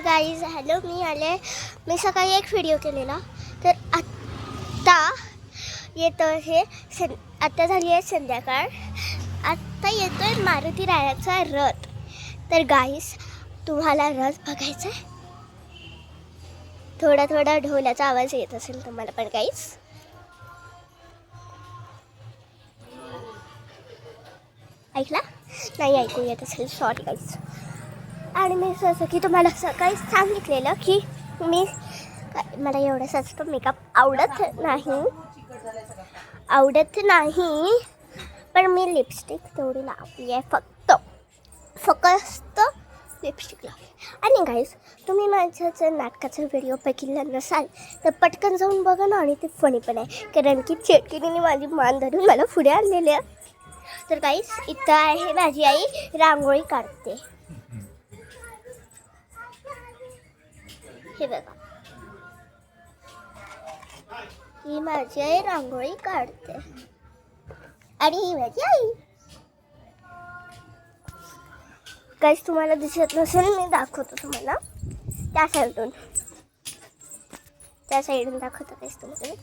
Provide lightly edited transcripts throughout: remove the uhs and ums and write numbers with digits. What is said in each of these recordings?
Guys hello, मी सकाळी एक video केलेला. तर आत्ता येतो हे आत्ता झाली आहे संध्याकाळ. आत्ता येतोय मारुती रायाचा रथ. तर गाईज तुम्हाला रथ बघायचा आहे? थोडा थोडा ढोलाचा आवाज येत असेल तुम्हाला पण गाईज. ऐकला नाही? ऐकू येत असेल, सॉरी गाईज. आणि मी जसं की तुम्हाला सकाळी सांगितलेलं की मला एवढं जास्त मेकअप आवडत नाही, पण मी लिपस्टिक तेवढी लावली आहे, फक्त लिपस्टिक लावली. आणि गाईज तुम्ही माझ्या जर नाटकाचा व्हिडिओ बघितला नसाल तर पटकन जाऊन बघा ना. आणि ते फनी पण आहे, कारण की चेटकीने माझी मान धरून मला पुढे आणलेली आहे. तर गाईज इथं आहे माझी आई रांगोळी काढते. हे बघा, ही माझी आई रांगोळी काढते आणि ही माझी आई. काहीच तुम्हाला दिसत नसेल, मी दाखवतो तुम्हाला त्या साईडून दाखवतो काहीच तुम्हाला.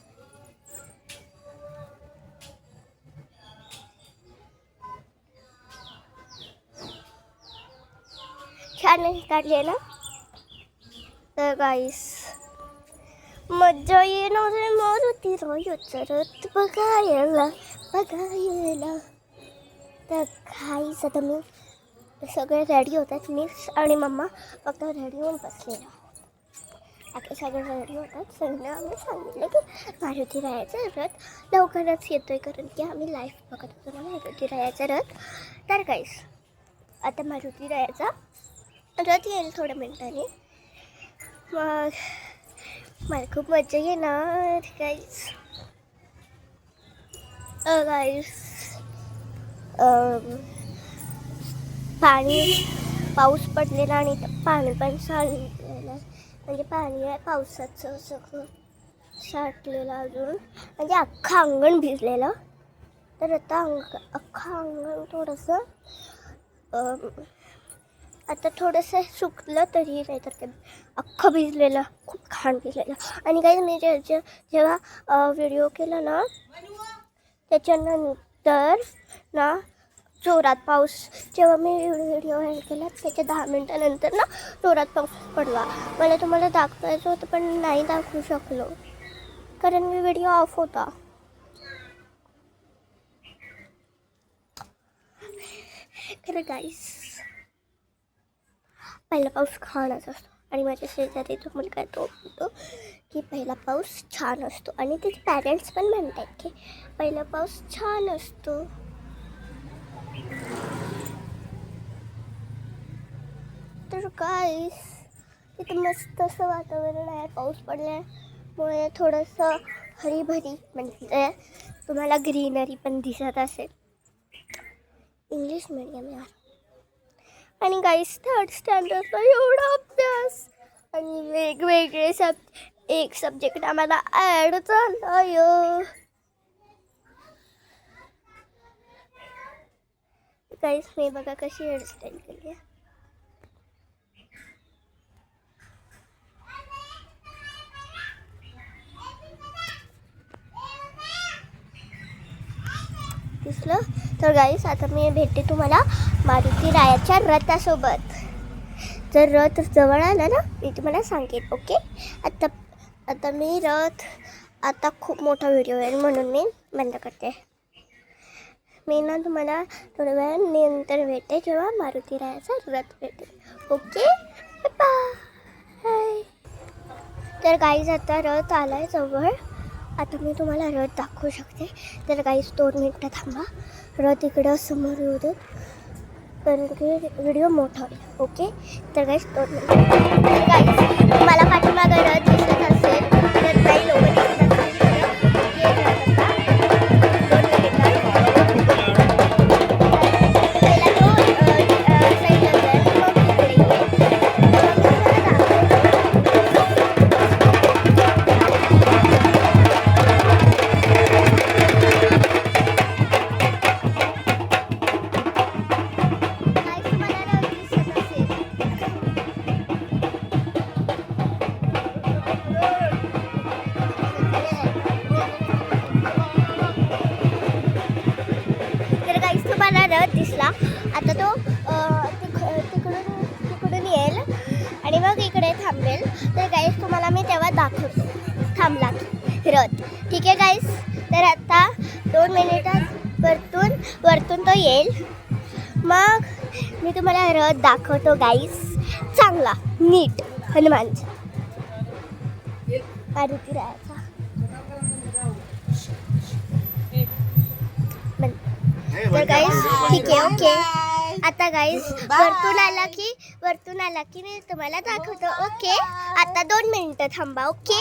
छान काढली ना. तर गाईस मज्जा येणार मारुती रायाचा रथ बघायला. तर गाईस आता मी सगळे रेडी होतात. मी आणि मम्मा फक्त रेडी होऊन बसलेलो. आता सगळे रेडी होतात. सगळ्यांना आम्ही सांगितलं की मारुती रायाचा रथ लवकरच येतोय, कारण की आम्ही लाईव्ह बघत होतो ना मारुती रायाचा रथ. तर गाईस आता मारुती रायाचा रथ येईल थोड्या मिनिटांनी. मग मला खूप मजा येणार गाईस. पाऊस पडलेला आणि पाणी पण साठलेलं, म्हणजे पाणी आहे पावसाचं सगळं साठलेलं अजून, म्हणजे अख्खं अंगण भिजलेलं. तर आता अख्खं अंगण थोडंसं आता थोडंसं सुकलं तरी, नाही तर ते अख्खं भिजलेलं, खूप घाण भिजलेलं. आणि काही मी जेव्हा व्हिडिओ केला ना त्याच्यानंतर ना जोरात पाऊस, जेव्हा मी व्हिडिओ केला त्याच्या 10 मिनटानंतर ना जोरात पाऊस पडला. मला तुम्हाला दाखवायचं होतं पण नाही दाखवू शकलो, कारण मी व्हिडिओ ऑफ होता. खरं गाईस पहिला पाऊस छानच असतो. आणि माझ्या शेजारी तो मुलगा तो म्हणतो की पहिला पाऊस छान असतो, आणि त्याचे पॅरेंट्स पण म्हणतात की पहिला पाऊस छान असतो. तर गाईस तिथे मस्त असं वातावरण आहे. पाऊस पडल्यामुळे थोडंसं हरीभरी, म्हणजे तुम्हाला ग्रीनरी पण दिसत असेल. इंग्लिश मीडियम यार. आणि गाईस थर्ड स्टँडर्डला एवढा अभ्यास आणि वेगवेगळे एक सब्जेक्ट आम्हाला ॲड झालं. गाईस मी बघा कशी हेअरस्टाईल केली आहे. दिसलं? तर गाईस आता मी भेटते तुम्हाला मारुती रायाच्या रथासोबत. जर रथ जवळ आला ना मी तुम्हाला सांगेन. ओके, आता मी आता खूप मोठा व्हिडिओ आहे म्हणून मी बंद करते. मी ना तुम्हाला थोड्या वेळानंतर भेटते जेव्हा मारुती रायाचा रथ भेटेल. Okay, bye. तर गाईस आता रथ आलाय जवळ. आता मी तुम्हाला रथ दाखवू शकते. तर गाईस 2 मिनटं थांबा, रथ इकडं समोर येऊ देत, कारण की व्हिडिओ मोठा होईल. ओके, तर गाईस 2 मिनटं. तर गाईस मला पाठीमागं रथ दिसत असेल तर काही लोक दिसत असेल तिकडून येईल आणि मग इकडे थांबेल. तर गाईस तुम्हाला मी तेव्हा दाखवतो थांबला की रथ. ठीक आहे गाईस. तर आता 2 मिनिटात वरतून तो येईल. मग मी तुम्हाला रथ दाखवतो गाईस, चांगला नीट हनुमानचा मारुती रायाचा. तर गाईस ठीक आहे. ओके. आता गाईस वरतून आला की मी तुम्हाला दाखवतो. ओके. आता 2 मिनिटं थांबा. ओके.